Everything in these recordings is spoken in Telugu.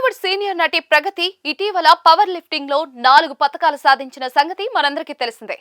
బాలీవుడ్ సీనియర్ నటి ప్రగతి ఇటీవల పవర్ లిఫ్టింగ్ లో 4 పతకాలు సాధించిన సంగతి మనందరికీ తెలిసిందే.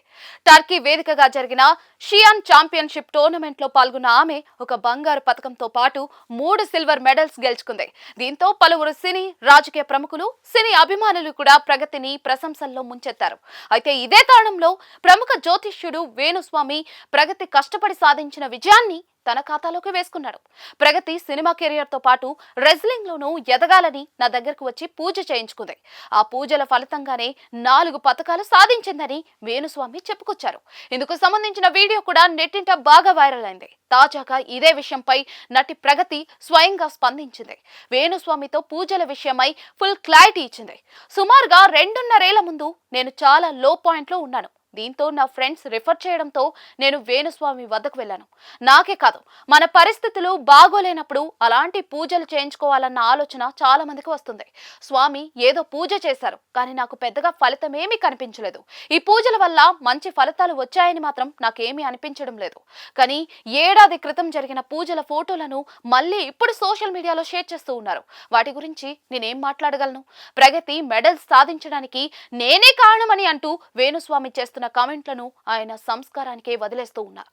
టర్కీ వేదికగా జరిగిన షియాన్ ఛాంపియన్షిప్ టోర్నమెంట్ లో పాల్గొన్న ఆమె ఒక బంగారు పతకంతో పాటు 3 సిల్వర్ మెడల్స్ గెలుచుకుంది. దీంతో పలువురు సినీ, రాజకీయ ప్రముఖులు, సినీ అభిమానులు కూడా ప్రగతిని ప్రశంసల్లో ముంచెత్తారు. అయితే ఇదే తరుణంలో ప్రముఖ జ్యోతిష్యుడు వేణుస్వామి ప్రగతి కష్టపడి సాధించిన విజయాన్ని తన ఖాతాలోకి వేసుకున్నాడు. ప్రగతి సినిమా కెరియర్ తో పాటు రెజ్లింగ్ లోనూ ఎదగాలని నా దగ్గరకు వచ్చి పూజ చేయించుకుంది. ఆ పూజల ఫలితంగానే 4 పతకాలు సాధించిందని వేణుస్వామి చెప్పుకొచ్చారు. ఇందుకు సంబంధించిన వీడియో కూడా నెట్టింట బాగా వైరల్ అయింది. తాజాగా ఇదే విషయంపై నటి ప్రగతి స్వయంగా స్పందించింది. వేణుస్వామితో పూజల విషయమై ఫుల్ క్లారిటీ ఇచ్చింది. సుమారుగా 2.5 ఏళ్ల ముందు నేను చాలా లో పాయింట్ లో ఉన్నాను. దీంతో నా ఫ్రెండ్స్ రిఫర్ చేయడంతో నేను వేణుస్వామి వద్దకు వెళ్ళాను. నాకే కాదు, మన పరిస్థితులు బాగోలేనప్పుడు అలాంటి పూజలు చేయించుకోవాలన్న ఆలోచన చాలా మందికి వస్తుంది. స్వామి ఏదో పూజ చేశారు, కానీ నాకు పెద్దగా ఫలితం ఏమీ కనిపించలేదు. ఈ పూజల వల్ల మంచి ఫలితాలు వచ్చాయని మాత్రం నాకేమీ అనిపించడం లేదు. కానీ ఏడాది క్రితం జరిగిన పూజల ఫోటోలను మళ్ళీ ఇప్పుడు సోషల్ మీడియాలో షేర్ చేస్తూ ఉన్నారు. వాటి గురించి నేనేం మాట్లాడగలను? ప్రగతి మెడల్స్ సాధించడానికి నేనే కారణమని అంటూ వేణుస్వామి చేస్తున్న కామెంట్లను ఆయన సంస్కారానికే వదిలేస్తూ ఉన్నారు.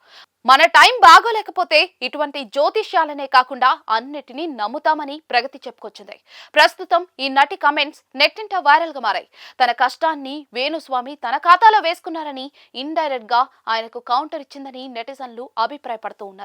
మన టైం బాగోలేకపోతే ఇటువంటి జ్యోతిష్యాలనే కాకుండా అన్నిటినీ నమ్ముతామని ప్రగతి చెప్పుకొచ్చింది. ప్రస్తుతం ఈ నటి కామెంట్స్ నెట్టింట వైరల్ గా మారాయి. తన కష్టాన్ని వేణుస్వామి తన ఖాతాలో వేసుకున్నారని, ఇండైరెక్ట్ గా ఆయనకు కౌంటర్ ఇచ్చిందని నెటిజన్లు అభిప్రాయపడుతూ ఉన్నారు.